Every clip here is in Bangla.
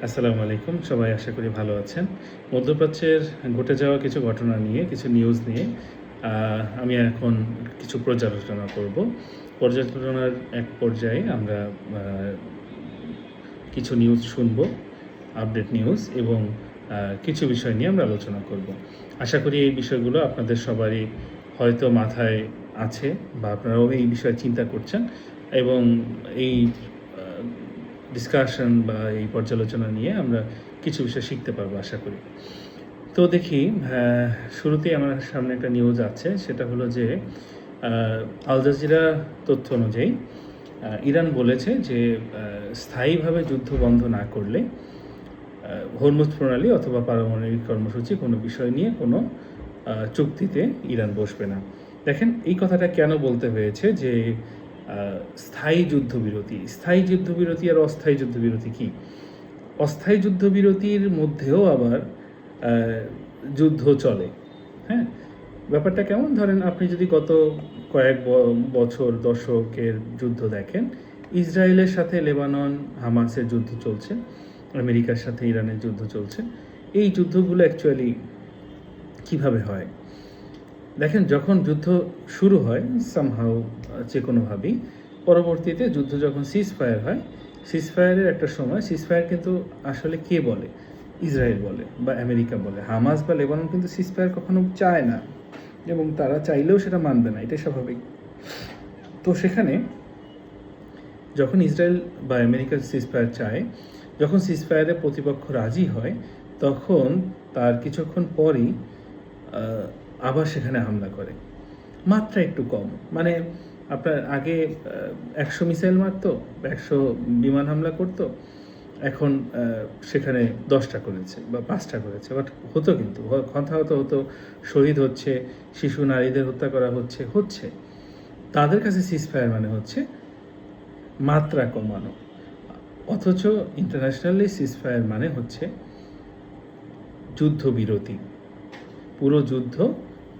আসসালামু আলাইকুম। সবাই আশা করি ভালো আছেন। মধ্যপ্রাচ্যের ঘটে যাওয়া কিছু ঘটনা নিয়ে, কিছু নিউজ নিয়ে আমি এখন কিছু পর্যালোচনা করব। পর্যালোচনার এক পর্যায়ে আমরা আ কিছু নিউজ শুনব, আপডেট নিউজ এবং কিছু বিষয় নিয়ে আমরা আলোচনা করব। আশা করি এই বিষয়গুলো আপনাদের সবারই হয়তো মাথায় আছে বা আপনারাও এই বিষয়ে চিন্তা করছেন এবং এই আ ডিসকাশন বা এই পর্যালোচনা নিয়ে আমরা কিছু বিষয় শিখতে পারবো আশা করি। তো দেখি শুরুতেই আমার সামনে একটা নিউজ আছে, সেটা হলো যে আ আল জাজিরা তথ্য অনুযায়ী ইরান বলেছে যে স্থায়ীভাবে যুদ্ধ বন্ধ না করলে হরমুজ প্রণালী অথবা পারমাণবিক কর্মসূচি কোনো বিষয় নিয়ে কোনো চুক্তিতে ইরান বসবে না। দেখেন এই কথাটা কেন বলতে হয়েছে যে স্থায়ী যুদ্ধবিরতি আর অস্থায়ী যুদ্ধবিরতি কী? অস্থায়ী যুদ্ধবিরতির মধ্যেও আবার আ যুদ্ধ চলে, হ্যাঁ? ব্যাপারটা কেমন? ধরেন আপনি যদি গত কয়েক বছর, দশকের যুদ্ধ দেখেন, ইসরায়েলের সাথে লেবানন, হামাসের যুদ্ধ চলছে, আমেরিকার সাথে ইরানের যুদ্ধ চলছে। এই যুদ্ধগুলো অ্যাকচুয়ালি কীভাবে হয়? দেখেন যখন যুদ্ধ শুরু হয় সামহাউ যে কোনোভাবেই, পরবর্তীতে যুদ্ধ যখন সিজফায়ার হয়, সিজফায়ারের একটা সময় সিজফায়ার কিন্তু আসলে কে বলে? ইসরায়েল বলে বা আমেরিকা বলে। হামাস বা লেবানন কিন্তু সিজফায়ার কখনো চায় না এবং তারা চাইলেও সেটা মানবে না, এটাই স্বাভাবিক। তো সেখানে যখন ইসরায়েল বা আমেরিকা সিজফায়ার চায়, যখন সিজফায়ারে প্রতিপক্ষ রাজি হয়, তখন তার কিছুক্ষণ পরই আবার সেখানে হামলা করে। মাত্রা একটু কম। মানে আপনার আগে ১০০ মিসাইল মারতো, ১০০ বিমান হামলা করতো। এখন সেখানে ১০টা করেছে বা ৫টা করেছে। বাট হতো কিন্তু হতাহত হতো, শহীদ হচ্ছে, শিশু নারীদের হত্যা করা হচ্ছে। তাদের কাছে সিজফায়ার মানে হচ্ছে মাত্রা কমানো। অথচ ইন্টারন্যাশনালি সিজফায়ার মানে হচ্ছে যুদ্ধবিরতি। পুরো যুদ্ধ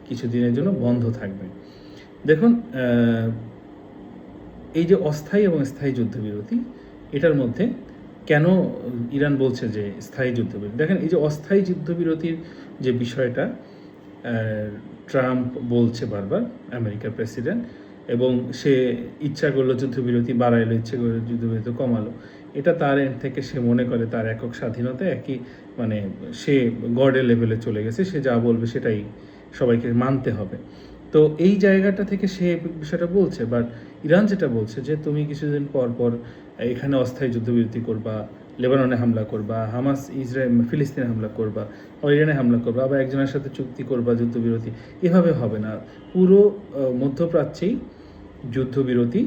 কিছুদিনের জন্য বন্ধ থাকবে। দেখুন এই যে অস্থায়ী এবং স্থায়ী যুদ্ধবিরতি, এটার মধ্যে কেন ইরান বলছে যে স্থায়ী যুদ্ধবিরতি? দেখেন এই যে অস্থায়ী যুদ্ধবিরতির যে বিষয়টা ট্রাম্প বলছে বারবার, আমেরিকার প্রেসিডেন্ট, এবং সে ইচ্ছা করলো যুদ্ধবিরতি বাড়াইলো, ইচ্ছে করে যুদ্ধবিরতি কমালো। এটা তার এন্ড থেকে সে মনে করে তার একক স্বাধীনতা, একই মানে সে গডের লেভেলে চলে গেছে, সে যা বলবে সেটাই সবাইকে মানতে হবে। তো এই জায়গাটা থেকে সে বিষয়টা বলছে, বাট ইরান যেটা বলছে যে তুমি কিছুদিন পর এখানে অস্থায়ী যুদ্ধবিরতি করবা, লেবাননে হামলা করবা, হামাস ফিলিস্তিনে হামলা করবা, ইরানে হামলা করবা, আবার একজনের সাথে চুক্তি করবা যুদ্ধবিরতি। এভাবে হবে না। পুরো মধ্যপ্রাচ্যেই যুদ্ধবিরতি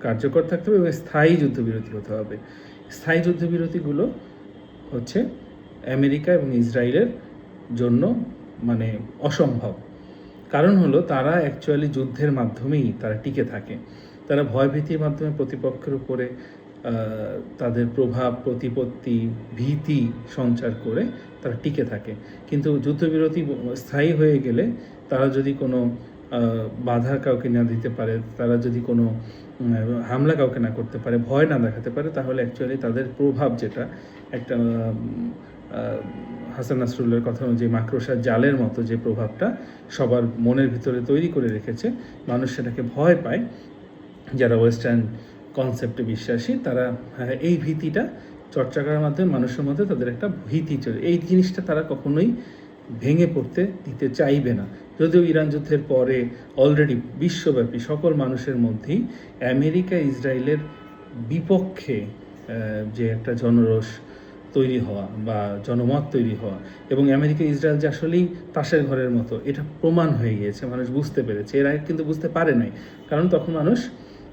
কার্যকর থাকতে হবে এবং স্থায়ী যুদ্ধবিরতি হতে হবে। স্থায়ী যুদ্ধবিরতিগুলো হচ্ছে আমেরিকা এবং ইসরায়েলের জন্য মানে অসম্ভব। কারণ হলো তারা অ্যাকচুয়ালি যুদ্ধের মাধ্যমেই তারা টিকে থাকে। তারা ভয়ভীতির মাধ্যমে প্রতিপক্ষের উপরে তাদের প্রভাব, প্রতিপত্তি, ভীতি সঞ্চার করে তারা টিকে থাকে। কিন্তু যুদ্ধবিরতি স্থায়ী হয়ে গেলে তারা যদি কোনো বাধা কাউকে না দিতে পারে, তারা যদি কোনো হামলা কাউকে না করতে পারে, ভয় না দেখাতে পারে, তাহলে অ্যাকচুয়ালি তাদের প্রভাব যেটা একটা হাসান নাসরুল্লাহর কথা অনুযায়ী মাকড়সার জালের মতো যে প্রভাবটা সবার মনের ভিতরে তৈরি করে রেখেছে, মানুষ সেটাকে ভয় পায়। যারা ওয়েস্টার্ন কনসেপ্টে বিশ্বাসী তারা এই ভীতিটা চর্চা করার মাধ্যমে মানুষের মধ্যে তাদের একটা ভীতি চলে, এই জিনিসটা তারা কখনোই ভেঙে পড়তে দিতে চাইবে না। যদিও ইরান যুদ্ধের পরে অলরেডি বিশ্বব্যাপী সকল মানুষের মধ্যেই আমেরিকা ইসরায়েলের বিপক্ষে যে একটা জনরোষ তৈরি হওয়া বা জনমত তৈরি হওয়া, এবং আমেরিকা ইসরায়েল যে আসলেই তাসের ঘরের মতো, এটা প্রমাণ হয়ে গিয়েছে, মানুষ বুঝতে পেরেছে। এর আগে কিন্তু বুঝতে পারে নাই, কারণ তখন মানুষ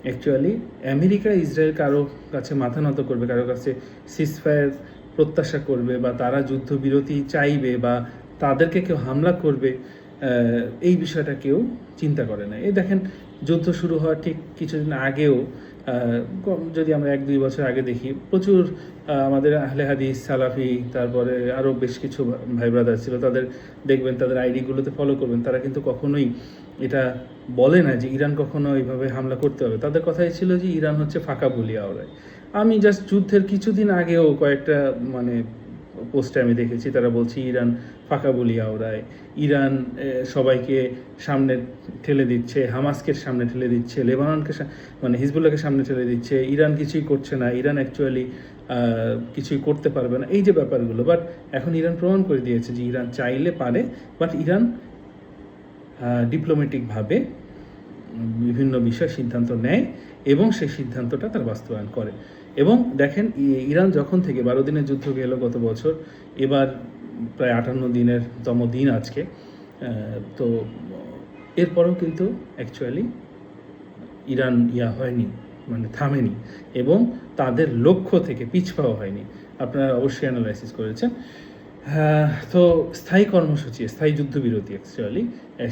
অ্যাকচুয়ালি আমেরিকা ইসরায়েল কারো কাছে মাথা নত করবে, কারো কাছে সিজফায়ার প্রত্যাশা করবে বা তারা যুদ্ধবিরতি চাইবে বা তাদেরকে কেউ হামলা করবে, এই বিষয়টা কেউ চিন্তা করে না। এই দেখেন যুদ্ধ শুরু হওয়ার ঠিক কিছুদিন আগেও যদি আমরা ১-২ বছর আগে দেখি, প্রচুর আমাদের আহলে হাদিস, সালাফি, তারপরে আরও বেশ কিছু ভাই ব্রাদার ছিল, তাদের দেখবেন তাদের আইডিগুলোতে ফলো করবেন, তারা কিন্তু কখনোই এটা বলে না যে ইরান কখনো এইভাবে হামলা করতে হবে। তাদের কথাই ছিল যে ইরান হচ্ছে ফাঁকা বলিয়া ওড়ায়। আমি জাস্ট যুদ্ধের কিছুদিন আগেও কয়েকটা মানে পোস্টে আমি দেখেছি তারা বলছে ইরান ফাঁকা বলি আওড়ায়, ইরান সবাইকে সামনে ঠেলে দিচ্ছে, হামাসকে সামনে ঠেলে দিচ্ছে, লেবাননকে মানে হিজবুল্লাহকে সামনে ঠেলে দিচ্ছে, ইরান কিছুই করছে না, ইরান অ্যাকচুয়ালি কিছুই করতে পারবে না, এই যে ব্যাপারগুলো। বাট এখন ইরান প্রমাণ করে দিয়েছে যে ইরান চাইলে পারে, বাট ইরান ডিপ্লোম্যাটিকভাবে বিভিন্ন বিষয়ে সিদ্ধান্ত নেয় এবং সেই সিদ্ধান্তটা তার বাস্তবায়ন করে। এবং দেখেন ইরান যখন থেকে 12 দিনের যুদ্ধ গেল গত বছর, এবার প্রায় 58 দিনের তম দিন আজকে, তো এরপরেও কিন্তু অ্যাকচুয়ালি ইরান হয়নি, মানে থামেনি এবং তাদের লক্ষ্য থেকে পিছপাও হয়নি। আপনারা অবশ্যই অ্যানালাইসিস করেছেন। তো স্থায়ী কর্মসূচি, স্থায়ী যুদ্ধবিরতি, অ্যাকচুয়ালি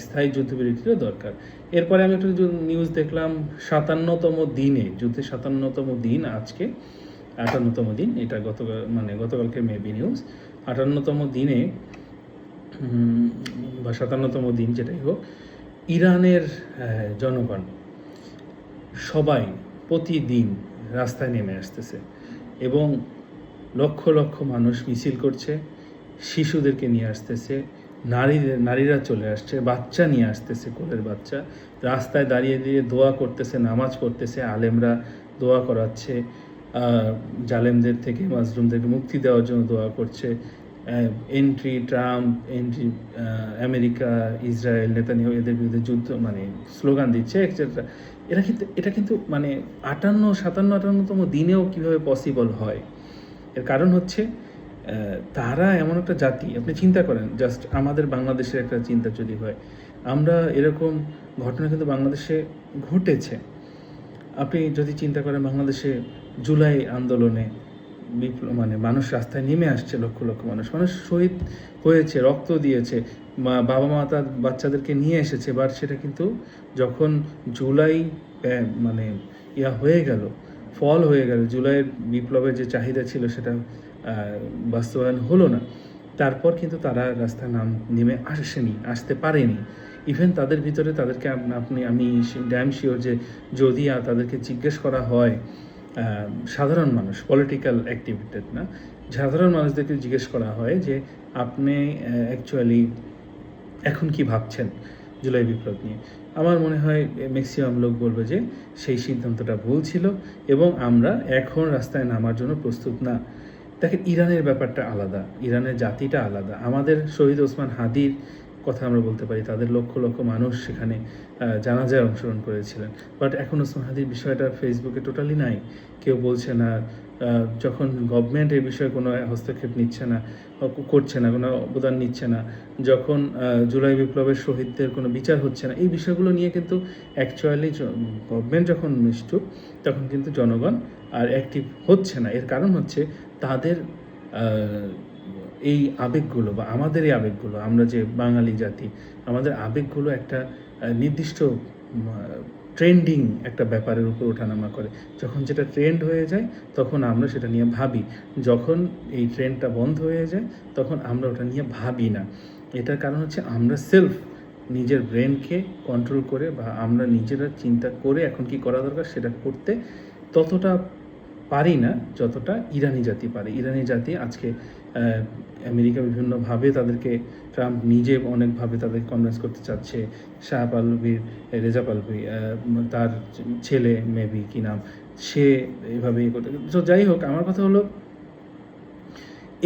স্থায়ী যুদ্ধবিরতিরও দরকার। এরপরে আমি একটা নিউজ দেখলাম 57তম দিনে, যুদ্ধের 57তম দিন আজকে, 58তম দিন, এটা গতকালকে মেবি নিউজ। 58তম দিনে বা 57তম দিন যেটাই হোক, ইরানের জনগণ সবাই প্রতিদিন রাস্তায় নেমে আসতেছে এবং লক্ষ লক্ষ মানুষ মিছিল করছে, শিশুদেরকে নিয়ে আসতেছে, নারীরা চলে আসছে, বাচ্চা নিয়ে আসতেছে, কোলের বাচ্চা, রাস্তায় দাঁড়িয়ে দিয়ে দোয়া করতেছে, নামাজ পড়তেছে, আলেমরা দোয়া করাচ্ছে, জালেমদের থেকে মাজলুমদেরকে মুক্তি দেওয়ার জন্য দোয়া করছে, entry Trump, entry America, Israel, Netanyahu এদের বিরুদ্ধে যুদ্ধ মানে স্লোগান দিচ্ছে এটসেট্রা। এটা কিন্তু মানে 57-58তম দিনেও কীভাবে পসিবল হয়? এর কারণ হচ্ছে তারা এমন একটা জাতি, আপনি চিন্তা করেন, জাস্ট আমাদের বাংলাদেশের একটা চিন্তা যদি হয়, আমরা এরকম ঘটনা কিন্তু বাংলাদেশে ঘটেছে। আপনি যদি চিন্তা করেন বাংলাদেশে জুলাই আন্দোলনে মানে মানুষ রাস্তায় নেমে আসছে, লক্ষ লক্ষ মানুষ শহীদ হয়েছে, রক্ত দিয়েছে, বাবা মা তার বাচ্চাদেরকে নিয়ে এসেছে, বাট সেটা কিন্তু যখন জুলাই মানে হয়ে গেল, ফল হয়ে গেল, জুলাইয়ের বিপ্লবের যে চাহিদা ছিল সেটা বাস্তবায়ন হলো না, তারপর কিন্তু তারা রাস্তায় নেমে আসতে পারেনি। ইভেন তাদের ভিতরে তাদেরকে আমি ড্যাম শিওর যে যদি তাদেরকে জিজ্ঞেস করা হয়, সাধারণ মানুষ, পলিটিক্যাল অ্যাক্টিভিটেড না, সাধারণ মানুষদেরকে জিজ্ঞেস করা হয় যে আপনি অ্যাকচুয়ালি এখন কি ভাবছেন জুলাই বিপ্লব নিয়ে, আমার মনে হয় ম্যাক্সিমাম লোক বলবে যে সেই সিদ্ধান্তটা ভুল ছিল এবং আমরা এখন রাস্তায় নামার জন্য প্রস্তুত না। দেখেন, ইরানের ব্যাপারটা আলাদা, ইরানের জাতিটা আলাদা। আমাদের শহীদ ওসমান হাদির কথা আমরা বলতে পারি, তাদের লক্ষ লক্ষ মানুষ সেখানে জানাজায় অংশগ্রহণ করেছিলেন, বাট এখন ওসমান হাদির বিষয়টা ফেসবুকে টোটালি নাই, কেউ বলছে না। যখন গভর্নমেন্ট এই বিষয়ে কোনো হস্তক্ষেপ নিচ্ছে না, করছে না, কোনো অবদান নিচ্ছে না, যখন জুলাই বিপ্লবের শহীদদের কোনো বিচার হচ্ছে না, এই বিষয়গুলো নিয়ে কিন্তু অ্যাকচুয়ালি গভর্নমেন্ট যখন নিশ্চুপ, তখন কিন্তু জনগণ আর অ্যাক্টিভ হচ্ছে না। এর কারণ হচ্ছে তাদের এই আবেগগুলো বা আমাদের এই আবেগগুলো, আমরা যে বাঙালি জাতি, আমাদের আবেগগুলো একটা নির্দিষ্ট ট্রেন্ডিং একটা ব্যাপারের উপর ওঠানামা করে। যখন যেটা ট্রেন্ড হয়ে যায় তখন আমরা সেটা নিয়ে ভাবি, যখন এই ট্রেন্ডটা বন্ধ হয়ে যায় তখন আমরা ওটা নিয়ে ভাবি না। এটার কারণ হচ্ছে আমরা নিজের ব্রেনকে কন্ট্রোল করে বা আমরা নিজেরা চিন্তা করে এখন কি করা দরকার সেটা করতে ততটা পারি না যতটা ইরানি জাতি পারে। ইরানি জাতি আজকে আমেরিকা বিভিন্নভাবে তাদেরকে, ট্রাম্প নিজে অনেকভাবে তাদেরকে কনভিন্স করতে চাচ্ছে, রেজা পালভি, তার ছেলে মেবি কি নাম, সে এইভাবে করতে। তো যাই হোক, আমার কথা হলো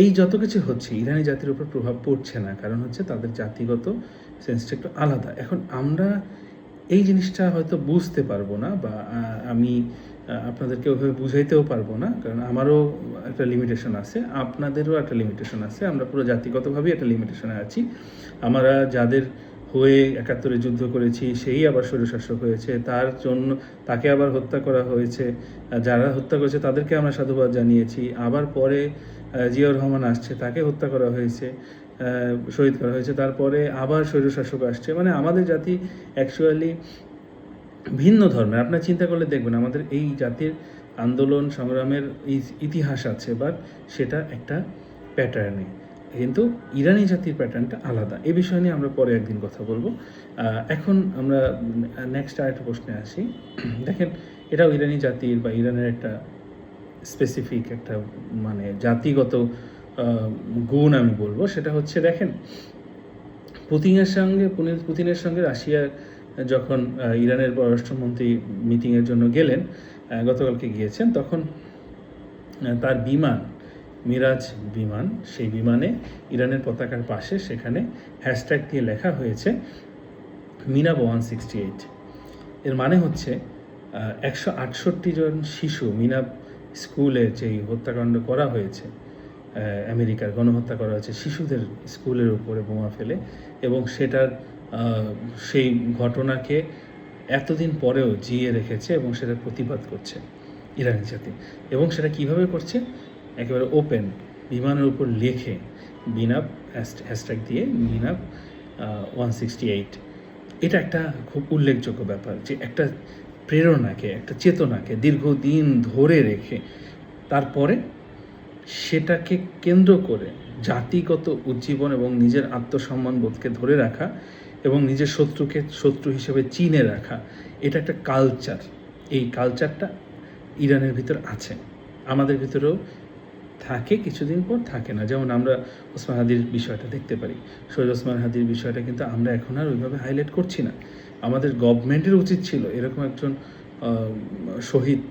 এই যত কিছু হচ্ছে ইরানি জাতির উপর প্রভাব পড়ছে না, কারণ হচ্ছে তাদের জাতিগত সেন্সটা একটু আলাদা। এখন আমরা এই জিনিসটা হয়তো বুঝতে পারবো না বা আমি আপনাদেরকে ওইভাবে বুঝাইতেও পারবো না, কারণ আমারও একটা লিমিটেশন আছে, আপনাদেরও একটা লিমিটেশন আছে, আমরা পুরো জাতিগতভাবেই একটা লিমিটেশনে আছি। আমরা যাদের হয়ে 71-এ যুদ্ধ করেছি, সেই আবার স্বৈরশাসক হয়েছে, তার জন্য তাকে আবার হত্যা করা হয়েছে, যারা হত্যা করেছে তাদেরকে আমরা সাধুবাদ জানিয়েছি, আবার পরে জিয়াউর রহমান আসছে, তাকে হত্যা করা হয়েছে, শহীদ করা হয়েছে, তারপরে আবার স্বৈরশাসক আসছে। মানে আমাদের জাতি অ্যাকচুয়ালি ভিন্ন ধর্মের। আপনার চিন্তা করলে দেখবেন আমাদের এই জাতির আন্দোলন সংগ্রামের ইতিহাস আছে, বাট সেটা একটা প্যাটার্নে, কিন্তু ইরানি জাতির প্যাটার্নটা আলাদা। এই বিষয় নিয়ে আমরা পরে একদিন কথা বলবো। এখন আমরা নেক্সট আরেকটা প্রশ্নে আসি। দেখেন, এটাও ইরানি জাতির বা ইরানের একটা স্পেসিফিক একটা মানে জাতিগত গুণ আমি বলবো, সেটা হচ্ছে দেখেন পুতিনের সঙ্গে রাশিয়ার যখন ইরানের পররাষ্ট্রমন্ত্রী মিটিংয়ের জন্য গেলেন, গতকালকে গিয়েছেন, তখন তার বিমান মিরাজ বিমান, সেই বিমানে ইরানের পতাকার পাশে সেখানে হ্যাশট্যাগ দিয়ে লেখা হয়েছে মিনাব 168। এর মানে হচ্ছে 168 জন শিশু মিনাব স্কুলে যেই হত্যাকাণ্ড করা হয়েছে, আমেরিকার গণহত্যা করা হয়েছে শিশুদের স্কুলের উপরে বোমা ফেলে, এবং সেটার সেই ঘটনাকে এতদিন পরেও জিয়ে রেখেছে এবং সেটা প্রতিবাদ করছে ইরানি জাতি। এবং সেটা কিভাবে করছে, একেবারে ওপেন বিমানের উপর লেখে মিনাব হ্যাশট্যাগ দিয়ে মিনাব 168। এটা একটা খুব উল্লেখযোগ্য ব্যাপার যে একটা প্রেরণাকে, একটা চেতনাকে দীর্ঘদিন ধরে রেখে তারপরে সেটাকে কেন্দ্র করে জাতিগত উজ্জীবন এবং নিজের আত্মসম্মান বোধকে ধরে রাখা এবং নিজের শত্রুকে শত্রু হিসেবে চিনে রাখা, এটা একটা কালচার। এই কালচারটা ইরানের ভিতর আছে, আমাদের ভিতরেও থাকে, কিছুদিন পর থাকে না। যেমন আমরা ওসমান হাদির বিষয়টা দেখতে পারি, শহীদ ওসমান হাদির বিষয়টা কিন্তু আমরা এখন আর ওইভাবে হাইলাইট করছি না। আমাদের গভর্নমেন্টের উচিত ছিল এরকম একজন শহীদ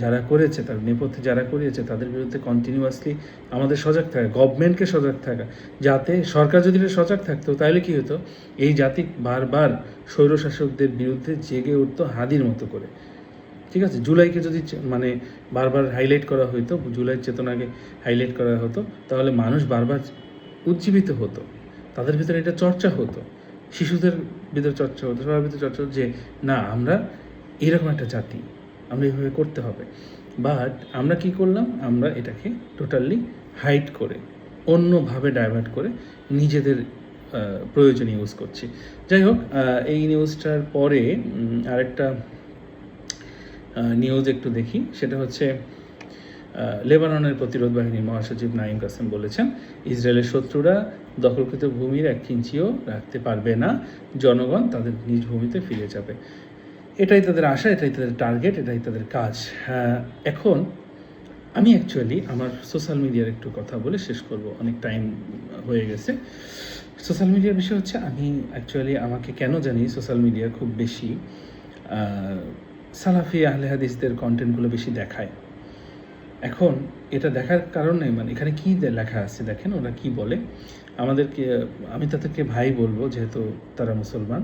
যারা করেছে, তার নেপথ্যে যারা করিয়েছে তাদের বিরুদ্ধে কন্টিনিউয়াসলি আমাদের সজাগ থাকা, গভর্নমেন্টকে সজাগ থাকা, যাতে সরকার যদি সজাগ থাকতো তাহলে কী হতো, এই জাতি বারবার স্বৈরশাসকদের বিরুদ্ধে জেগে উঠতো হাদির মতো করে। ঠিক আছে, জুলাইকে যদি মানে বারবার হাইলাইট করা হতো, জুলাইয়ের চেতনাকে হাইলাইট করা হতো, তাহলে মানুষ বারবার উজ্জীবিত হতো, তাদের ভিতরে এটা চর্চা হতো, শিশুদের ভিতরে চর্চা হতো, সবার ভিতরে চর্চা হতো যে না, আমরা এরকম একটা জাতি, আমরা এইভাবে করতে হবে। বাট আমরা কি করলাম, আমরা এটাকে টোটালি হাইড করে অন্যভাবে ডাইভার্ট করে নিজেদের প্রয়োজনে ইউজ করছি। যাই হোক, এই নিউজটার পরে আরেকটা নিউজ একটু দেখি, সেটা হচ্ছে লেবাননের প্রতিরোধ বাহিনীর মহাসচিব নাঈম কাসেম বলেছেন, ইসরায়েলের শত্রুরা দখলকৃত ভূমির 1 ইঞ্চিও রাখতে পারবে না, জনগণ তাদের নিজ ভূমিতে ফিরে যাবে। এটাই তাদের আশা, এটাই তাদের টার্গেট, এটাই তাদের কাজ। এখন আমি অ্যাকচুয়ালি আমার সোশ্যাল মিডিয়ার একটু কথা বলে শেষ করব, অনেক টাইম হয়ে গেছে। সোশ্যাল মিডিয়ার বিষয় হচ্ছে, আমি অ্যাকচুয়ালি আমাকে কেন জানি সোশ্যাল মিডিয়া খুব বেশি সালাফি আহলে হাদিসদের কন্টেন্টগুলো বেশি দেখায়। এখন এটা দেখার কারণে মানে এখানে কী লেখা আছে দেখেন, ওরা কি বলে আমাদেরকে, আমি তাদেরকে ভাই বলবো যেহেতু তারা মুসলমান,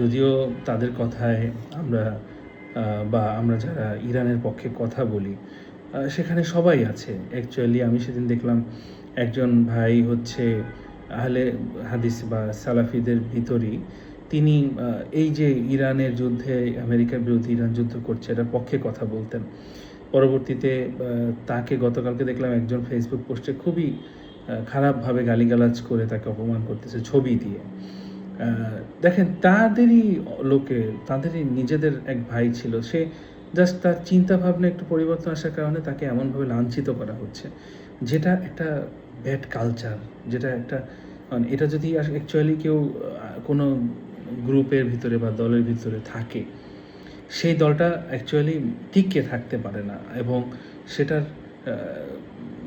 যদিও তাদের কথায় আমরা বা আমরা যারা ইরানের পক্ষে কথা বলি সেখানে সবাই আছে। অ্যাকচুয়ালি আমি সেদিন দেখলাম একজন ভাই হচ্ছে আহলে হাদিস বা সালাফিদের ভিতরই, তিনি এই যে ইরানের যুদ্ধে আমেরিকার বিরুদ্ধে ইরান যুদ্ধ করছে এটার পক্ষে কথা বলতেন। পরবর্তীতে তাকে গতকালকে দেখলাম একজন ফেসবুক পোস্টে খুবই খারাপভাবে গালিগালাজ করে তাকে অপমান করতেছে ছবি দিয়ে। দেখেন, তাদেরই লোকে, তাদেরই নিজেদের এক ভাই ছিল, সে জাস্ট তার চিন্তাভাবনা একটু পরিবর্তন আসার কারণে তাকে এমনভাবে লাঞ্ছিত করা হচ্ছে, যেটা একটা ব্যাড কালচার, যেটা একটা মানে এটা যদি অ্যাকচুয়ালি কেউ কোনো গ্রুপের ভিতরে বা দলের ভিতরে থাকে, সেই দলটা অ্যাকচুয়ালি টিকে থাকতে পারে না এবং সেটার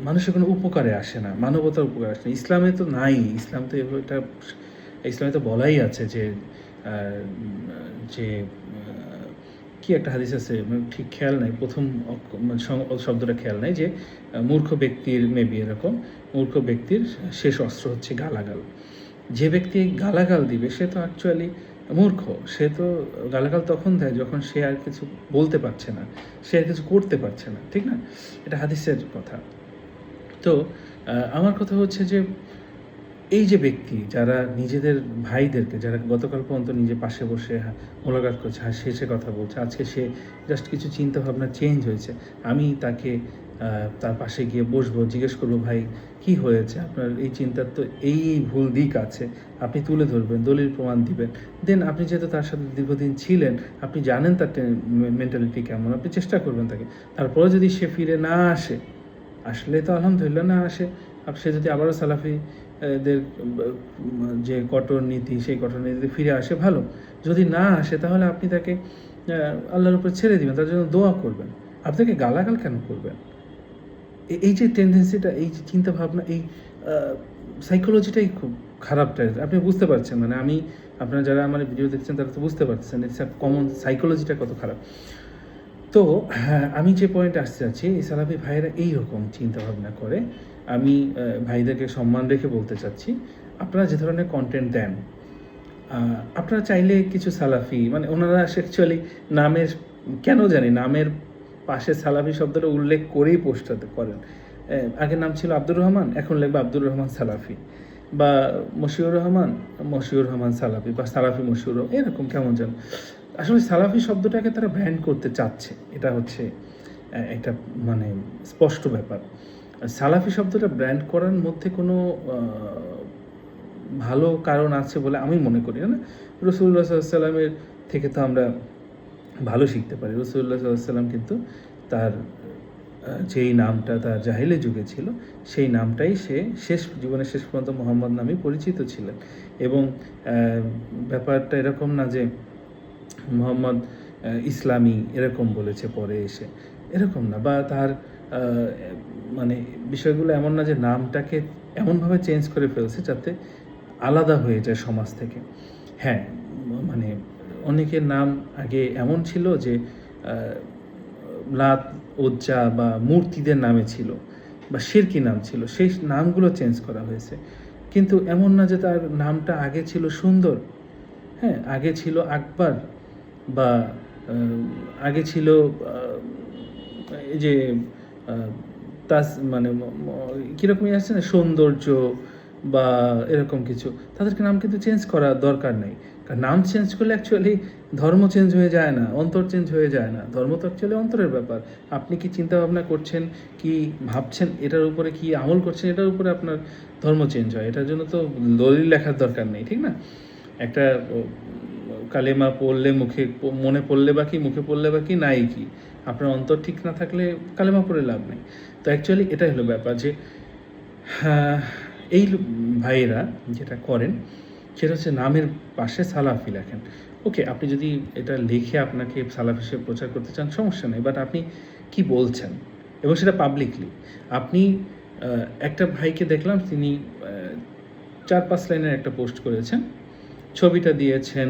মানুষের কোনো উপকারে আসে না, মানবতার উপকারে আসে না। ইসলামে তো নাই, ইসলাম তো এটা ইসলামে তো বলাই আছে যে যে কি একটা হাদিস আছে, ঠিক খেয়াল নাই, প্রথম শব্দটা খেয়াল নাই, যে মূর্খ ব্যক্তির মেবি এরকম, মূর্খ ব্যক্তির শেষ অস্ত্র হচ্ছে গালাগাল। যে ব্যক্তি গালাগাল দিবে সে তো অ্যাকচুয়ালি মূর্খ, সে তো গালাগাল তখন দেয় যখন সে আর কিছু বলতে পারছে না, সে আর কিছু করতে পারছে না, ঠিক না? এটা হাদিসের কথা। তো আমার কথা হচ্ছে যে এই যে ব্যক্তি যারা নিজেদের ভাইদেরকে, যারা গতকাল পর্যন্ত নিজের পাশে বসে মোলাকাত করছে, হেসে কথা বলছে, আজকে সে জাস্ট কিছু চিন্তাভাবনা চেঞ্জ হয়েছে, আমি তাকে তার পাশে গিয়ে বসবো, জিজ্ঞেস করবো, ভাই কি হয়েছে আপনার, এই চিন্তার তো এই ভুল দিক আছে, আপনি তুলে ধরবেন, দলিল প্রমাণ দিবেন। দেন আপনি যেহেতু তার সাথে দীর্ঘদিন ছিলেন, আপনি জানেন তার মেন্টালিটি কেমন, আপনি চেষ্টা করবেন তাকে। তারপরে যদি সে ফিরে না আসে, আসলে তো আলহামদুলিল্লাহ, না আসে, সে যদি আবারও সালাফিদের যে কঠোর নীতি, সেই কঠোর নীতিতে ফিরে আসে ভালো, যদি না আসে তাহলে আপনি তাকে আল্লাহর উপর ছেড়ে দিবেন, তার জন্য দোয়া করবেন। আপনাকে গালাগাল কেন করবেন? এই যে টেন্ডেন্সিটা, এই যে চিন্তাভাবনা, এই সাইকোলজিটাই খুব খারাপ টাইপ। আপনি বুঝতে পারছেন, মানে আমি, আপনারা যারা আমার ভিডিও দেখছেন তারা তো বুঝতে পারছেন ইটস আ কমন সাইকোলজিটা কত খারাপ। তো হ্যাঁ, আমি যে পয়েন্টে আসতে চাচ্ছি, এই সালাফি ভাইয়েরা এইরকম চিন্তাভাবনা করে। আমি ভাইদেরকে সম্মান রেখে বলতে চাচ্ছি, আপনারা যে ধরনের কনটেন্ট দেন, আপনারা চাইলে কিছু সালাফি, মানে ওনারা অ্যাকচুয়ালি নামের, কেন জানি নামের পাশে সালাফি শব্দটা উল্লেখ করেই পোস্টটাতে করেন। আগের নাম ছিল আব্দুর রহমান, এখন লিখবে আব্দুর রহমান সালাফি, বা মশিউর রহমান, মশিউর রহমান সালাফি, বা সালাফি মশিউর, এরকম কেমন যেন। আসলে সালাফি শব্দটাকে তারা ব্র্যান্ড করতে চাচ্ছে, এটা হচ্ছে একটা মানে স্পষ্ট ব্যাপার। সালাফি শব্দটা ব্র্যান্ড করার মধ্যে কোনো ভালো কারণ আছে বলে আমি মনে করি না। রাসূলুল্লাহ সাল্লাল্লাহু আলাইহি ওয়াসাল্লামের থেকে তো আমরা ভালো শিখতে পারি। রাসূলুল্লাহ সাল্লাল্লাহু আলাইহি ওয়াসাল্লাম কিন্তু তার যেই নামটা তার জাহিলি যুগে ছিল, সেই নামটাই সে জীবনের শেষ পর্যন্ত মুহাম্মদ নামেই পরিচিত ছিলেন। এবং ব্যাপারটা এরকম না যে মুহাম্মদ ইসলামী এরকম বলেছে পরে এসে, এরকম না। বা তার মানে বিষয়গুলো এমন না যে নামটাকে এমনভাবে চেঞ্জ করে ফেলছে যাতে আলাদা হয়ে যায় সমাজ থেকে। হ্যাঁ, মানে অনেকের নাম আগে এমন ছিল যে লাত, উজ্জা বা মূর্তিদের নামে ছিল, বা শিরকি নাম ছিল, সেই নামগুলো চেঞ্জ করা হয়েছে। কিন্তু এমন না যে তার নামটা আগে ছিল সুন্দর। হ্যাঁ, আগে ছিল আকবর, বা আগে ছিল এই যে তাস মানে কীরকমই আসছে না, সৌন্দর্য বা এরকম কিছু, তাদেরকে নাম কিন্তু চেঞ্জ করা দরকার নেই। কারণ নাম চেঞ্জ করলে অ্যাকচুয়ালি ধর্ম চেঞ্জ হয়ে যায় না, অন্তর চেঞ্জ হয়ে যায় না। ধর্ম তো অ্যাকচুয়ালি অন্তরের ব্যাপার। আপনি কি চিন্তা ভাবনা করছেন, কি ভাবছেন, এটার উপরে কি আমল করছেন, এটার উপরে আপনার ধর্ম চেঞ্জ হয়। এটার জন্য তো দলিল লেখার দরকার নেই, ঠিক না? একটা কালেমা পড়লে মুখে, মনে পড়লে বা কি, মুখে পড়লে বা কি, নাই কি, আপনার অন্তর ঠিক না থাকলে কালেমা পড়ে লাভ নেই। তো অ্যাকচুয়ালি এটাই হলো ব্যাপার যে এই ভাইয়েরা যেটা করেন সেটা হচ্ছে নামের পাশে সালাফি লেখেন। ওকে, আপনি যদি এটা লিখে আপনাকে সালাফি হিসেবে প্রচার করতে চান, সমস্যা নেই, বাট আপনি কি বলছেন এবং সেটা পাবলিকলি। আপনি একটা ভাইকে দেখলাম, তিনি 4-5 লাইনের একটা পোস্ট করেছেন, ছবিটা দিয়েছেন,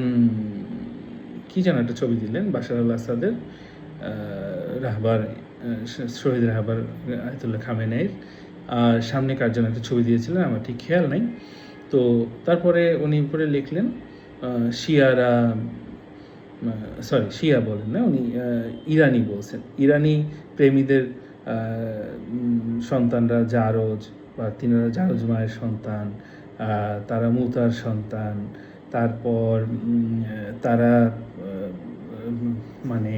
কি যেন একটা ছবি দিলেন বাশার আল আসাদের, রাহবার, শহীদ রাহবার আয়াতুল্লাহ খামেনেয়ির, আর সামনে কার যেন একটা ছবি দিয়েছিলেন, আমার ঠিক খেয়াল নাই। তো তারপরে উনি উপরে লিখলেন শিয়ারা, শিয়া বলেন না, উনি ইরানি বলছেন, ইরানি প্রেমীদের সন্তানরা জারজ, বা তিনারা জারজ মায়ের সন্তান, তারা মুতার সন্তান, তারপর তারা মানে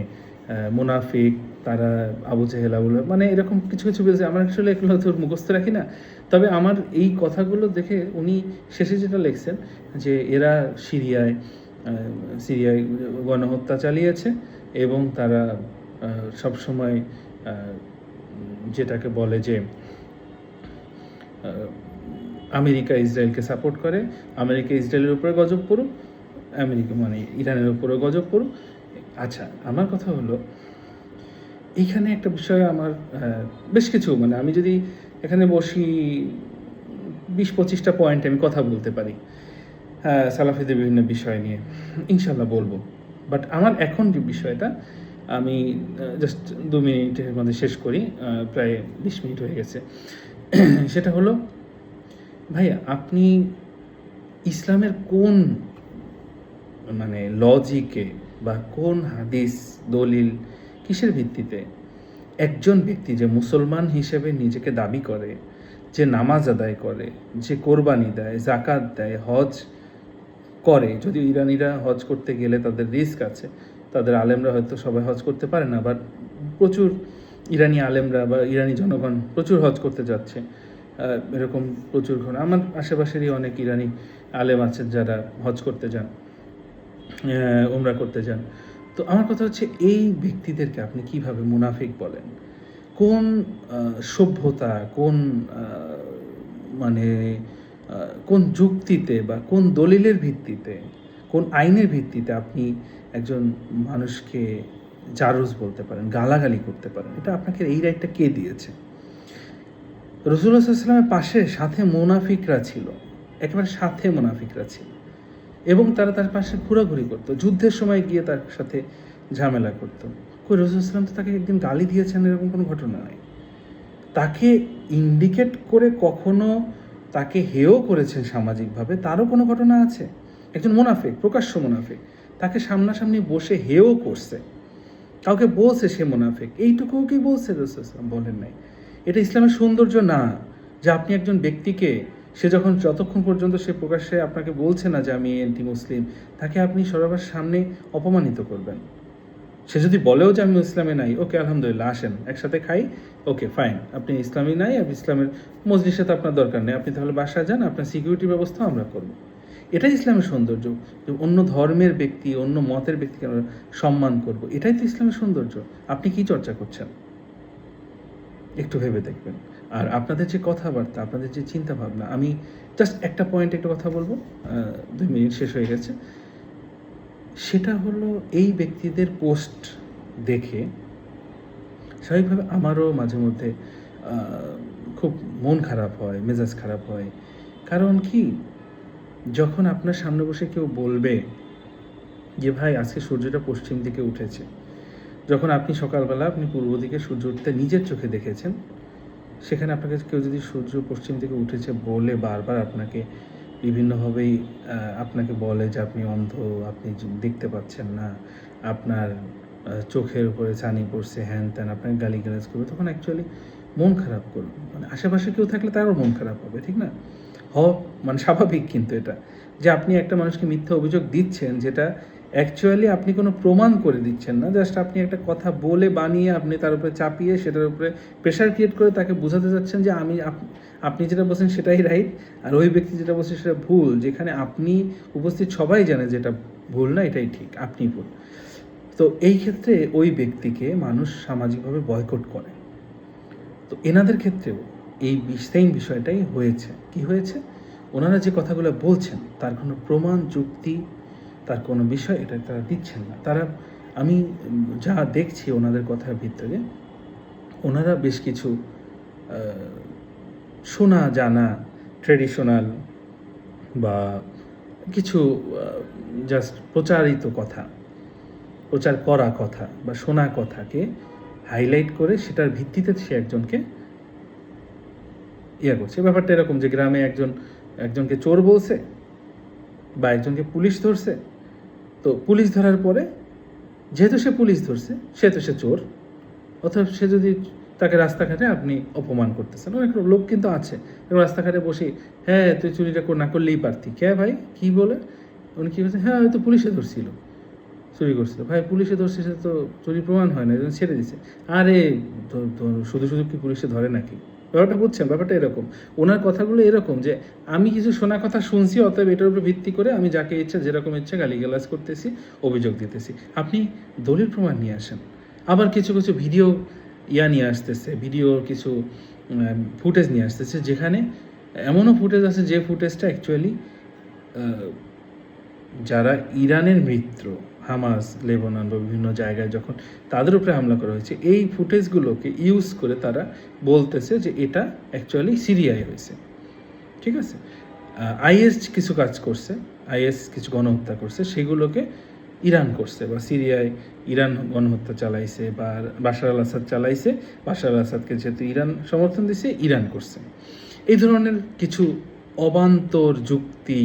মুনাফিক, তারা আবু জেহেল, মানে এরকম কিছু কিছু বলছে। আমার আসলে এগুলো তো মুখস্থ রাখি না, তবে আমার এই কথাগুলো দেখে উনি শেষে যেটা লিখছেন যে এরা সিরিয়ায় গণহত্যা চালিয়েছে, এবং তারা সবসময় যেটাকে বলে যে আমেরিকা ইসরায়েলকে সাপোর্ট করে, আমেরিকা ইসরায়েলের উপরে গজব পড়ুক, আমেরিকা মানে ইরানের উপরে গজব পড়ুক। আচ্ছা, আমার কথা হলো এইখানে একটা বিষয় আমার বেশ কিছু, মানে আমি যদি এখানে বসি 20-25টা পয়েন্ট আমি কথা বলতে পারি সালাফিদের বিভিন্ন বিষয় নিয়ে, ইনশাল্লাহ বলবো। বাট আমার এখন যে বিষয়টা, আমি জাস্ট 2 মিনিটের মধ্যে শেষ করি, প্রায় 20 মিনিট হয়ে গেছে। সেটা হলো, ভাই আপনি ইসলামের কোন মানে লজিকে বা কোন হাদিস, দলিল, কিসের ভিত্তিতে একজন ব্যক্তি যে মুসলমান হিসেবে নিজেকে দাবি করে, যে নামাজ আদায় করে, যে কোরবানি দেয়, জাকাত দেয়, হজ করে, যদিও ইরানিরা হজ করতে গেলে তাদের রিস্ক আছে, তাদের আলেমরা হয়তো সবাই হজ করতে পারে না, বাট প্রচুর ইরানি আলেমরা বা ইরানি জনগণ প্রচুর হজ করতে যাচ্ছে, এরকম প্রচুর ঘর। আমার আশেপাশেরই অনেক ইরানি আলেম আছে যারা হজ করতে যান, উমরা করতে যান। তো আমার কথা হচ্ছে, এই ব্যক্তিদেরকে আপনি কিভাবে মুনাফিক বলেন? কোন সভ্যতা, কোন মানে কোন যুক্তিতে বা কোন দলিলের ভিত্তিতে, কোন আইনের ভিত্তিতে আপনি একজন মানুষকে জারজ বলতে পারেন, গালাগালি করতে পারেন? এটা আপনাকে এই রাইটটা কে দিয়েছে? রাসূলুল্লাহ সাল্লাল্লাহু আলাইহি ওয়াসাল্লামের পাশে সাথে মুনাফিকরা ছিল, একেবারে সাথে মুনাফিকরা ছিল এবং তারা তার পাশে ঘোরাঘুরি করতো, যুদ্ধের সময় গিয়ে তার সাথে ঝামেলা করতো। কই রাসূলুল্লাহ সাল্লাল্লাহু আলাইহি ওয়াসাল্লাম তো তাকে একদিন গালি দিয়েছেন, এরকম কোনো ঘটনা নাই। তাকে ইন্ডিকেট করে কখনো তাকে হেয় করেছেন সামাজিকভাবে, তারও কোনো ঘটনা আছে? একজন মুনাফিক, প্রকাশ্য মুনাফিক, তাকে সামনাসামনি বসে হেয় করছে, কাউকে বলছে সে মুনাফিক, এইটুকুও কি বলছে রাসূলুল্লাহ সাল্লাল্লাহু আলাইহি ওয়াসাল্লাম? বলেন নাই। এটা ইসলামের সৌন্দর্য না যে আপনি একজন ব্যক্তিকে, সে যতক্ষণ পর্যন্ত সে প্রকাশ্যে আপনাকে বলছে না যে আমি অ্যান্টি মুসলিম, তাকে আপনি সবার সামনে অপমানিত করবেন। সে যদি বলেও যে আমি ইসলামে নাই, ওকে আলহামদুলিল্লাহ, আসেন একসাথে খাই, ওকে ফাইন, আপনি ইসলামী নাই, আপনি ইসলামের মজলিসে তো আপনার দরকার নেই, আপনি তাহলে বাসায় যান, আপনার সিকিউরিটির ব্যবস্থা আমরা করব। এটাই ইসলামের সৌন্দর্য, যে অন্য ধর্মের ব্যক্তি, অন্য মতের ব্যক্তিকে আমরা সম্মান করব, এটাই তো ইসলামের সৌন্দর্য। আপনি কি চর্চা করছেন একটু ভেবে দেখবেন। আর আপনাদের যে কথাবার্তা, আপনাদের যে চিন্তা ভাবনা, আমি জাস্ট একটা পয়েন্ট একটা কথা বলবো, 2 মিনিট শেষ হয়ে গেছে। সেটা হলো, এই ব্যক্তিদের পোস্ট দেখে স্বাভাবিকভাবে আমারও মাঝে মধ্যে খুব মন খারাপ হয়, মেজাজ খারাপ হয়। কারণ কি, যখন আপনার সামনে বসে কেউ বলবে যে ভাই আজকে সূর্যটা পশ্চিম দিকে উঠেছে, যখন আপনি সকালবেলা আপনি পূর্ব দিকে সূর্য উঠতে নিজের চোখে দেখেছেন, সেখানে আপনাকে কেউ যদি সূর্য পশ্চিম দিকে উঠেছে বলে বারবার আপনাকে বিভিন্নভাবেই আপনাকে বলে যে আপনি অন্ধ, আপনি দেখতে পাচ্ছেন না, আপনার চোখের উপরে ছানি পড়ছে, হ্যান ত্যান, আপনাকে গালিগালাজ করবে, তখন অ্যাকচুয়ালি মন খারাপ করবে। মানে আশেপাশে কেউ থাকলে তারও মন খারাপ হবে, ঠিক না? মানে স্বাভাবিক কিন্তু এটা, যে আপনি একটা মানুষকে মিথ্যা অভিযোগ দিচ্ছেন, যেটা অ্যাকচুয়ালি আপনি কোনো প্রমাণ করে দিচ্ছেন না, জাস্ট আপনি একটা কথা বলে বানিয়ে আপনি তার উপরে চাপিয়ে সেটার উপরে প্রেশার ক্রিয়েট করে তাকে বোঝাতে চাচ্ছেন যে আপনি যেটা বলছেন সেটাই রাইট, আর ওই ব্যক্তি যেটা বলছে সেটা ভুল, যেখানে আপনি উপস্থিত সবাই জানে যেটা ভুল না, এটাই ঠিক, আপনি ভুল। তো এই ক্ষেত্রে ওই ব্যক্তিকে মানুষ সামাজিকভাবে বয়কট করে। তো এনাদের ক্ষেত্রেও এই সেম বিষয়টাই হয়েছে। কি হয়েছে? ওনারা যে কথাগুলো বলছেন তার কোনো প্রমাণ, যুক্তি, তার কোনো বিষয় এটা তারা দিচ্ছেন না। আমি যা দেখছি ওনাদের কথার ভিতরে, ওনারা বেশ কিছু শোনা জানা ট্রেডিশনাল বা কিছু জাস্ট প্রচার করা কথা বা শোনা কথাকে হাইলাইট করে সেটার ভিত্তিতে সে একজনকে করছে। ব্যাপারটা এরকম যে গ্রামে একজনকে চোর বলছে বা একজনকে পুলিশ ধরছে, তো পুলিশ ধরার পরে যেহেতু সে পুলিশ ধরছে সেহেতু সে চোর, অথবা সে যদি তাকে রাস্তাঘাটে আপনি অপমান করতেছেন, অনেক লোক কিন্তু আছে রাস্তাঘাটে বসে, হ্যাঁ তুই চুরিটা না করলেই পারতি, কে ভাই কি বলে উনি কী করছে, হ্যাঁ হয়তো পুলিশে ধরছিল, চুরি করছিল, ভাই পুলিশে ধরছে, সে তো চুরি প্রমাণ হয় না, ছেড়ে দিছে। আরে শুধু শুধু কি পুলিশে ধরে নাকি? ব্যাপারটা বুঝছেন? ব্যাপারটা এরকম, ওনার কথাগুলো এরকম যে আমি কিছু শোনা কথা শুনছি, অতএব এটার উপর ভিত্তি করে আমি যাকে ইচ্ছা যেরকম ইচ্ছা গালিগালাজ করতেছি, অভিযোগ দিতেছি। আপনি দলিল প্রমাণ নিয়ে আসেন। আবার কিছু কিছু ভিডিও নিয়ে আসতেছে, ভিডিওর কিছু ফুটেজ নিয়ে আসতেছে, যেখানে এমনও ফুটেজ আছে যে ফুটেজটা অ্যাকচুয়ালি যারা ইরানের মিত্র, হামাস, লেবানন বা বিভিন্ন জায়গায় যখন তাদের উপরে হামলা করা হয়েছে, এই ফুটেজগুলোকে ইউজ করে তারা বলতেছে যে এটা অ্যাকচুয়ালি সিরিয়ায় হয়েছে। ঠিক আছে? আইএস কিছু কাজ করছে, আইএস কিছু গণহত্যা করছে, সেগুলোকে ইরান করছে, বা সিরিয়ায় ইরান গণহত্যা চালাইছে, বা বাশার আল আসাদ চালাইছে, বাশার আল আসাদকে যেহেতু ইরান সমর্থন দিছে, ইরান করছে। এই ধরনের কিছু অবান্তর যুক্তি,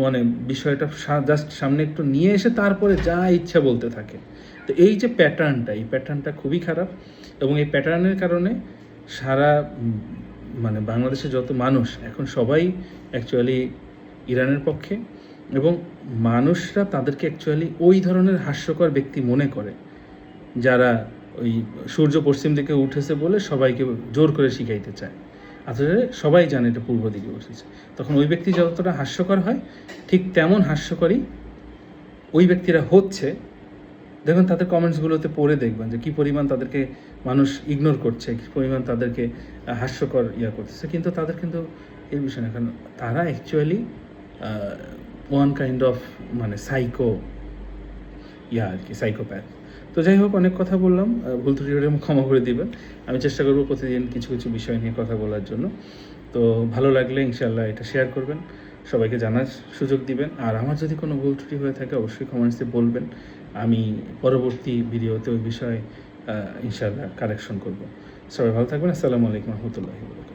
মানে বিষয়টা জাস্ট সামনে একটু নিয়ে এসে তারপরে যা ইচ্ছা বলতে থাকে। তো এই যে প্যাটার্নটা খুবই খারাপ, এবং এই প্যাটার্নের কারণে সারা মানে বাংলাদেশে যত মানুষ এখন সবাই অ্যাকচুয়ালি ইরানের পক্ষে, এবং মানুষরা তাদেরকে অ্যাকচুয়ালি ওই ধরনের হাস্যকর ব্যক্তি মনে করে, যারা ওই সূর্য পশ্চিম দিকে উঠেছে বলে সবাইকে জোর করে শিখাইতে চায়। আসলে সবাই জানে এটা পূর্ব দিকে বসেছে, তখন ওই ব্যক্তি যতটা হাস্যকর হয়, ঠিক তেমন হাস্যকরই ওই ব্যক্তিরা হচ্ছে। দেখুন তাদের কমেন্টসগুলোতে পড়ে দেখবেন যে কী পরিমাণ তাদেরকে মানুষ ইগনোর করছে, কী পরিমাণ তাদেরকে হাস্যকর করতেছে, কিন্তু তাদের কিন্তু এই বিষয় না, কারণ তারা অ্যাকচুয়ালি ওয়ান কাইন্ড অফ মানে সাইকোপ্যাথ। তো তো যাই হোক, অনেক কথা বললাম, ভুল ত্রুটি হলে ক্ষমা করে দিবেন। আমি চেষ্টা করব প্রতিদিন কিছু কিছু বিষয় নিয়ে কথা বলার জন্য। তো ভালো লাগলে ইনশাআল্লাহ এটা শেয়ার করবেন, সবাইকে জানার সুযোগ দিবেন। আর আমার যদি কোনো ভুল ত্রুটি হয়ে থাকে অবশ্যই কমেন্টসে বলবেন। আমি পরবর্তী ভিডিওতে ওই বিষয়ে ইনশাআল্লাহ কারেকশন করব। সবাই ভালো থাকবেন। আসসালামু আলাইকুম রহমতুল্লাহি ওয়া বারাকাতুহু।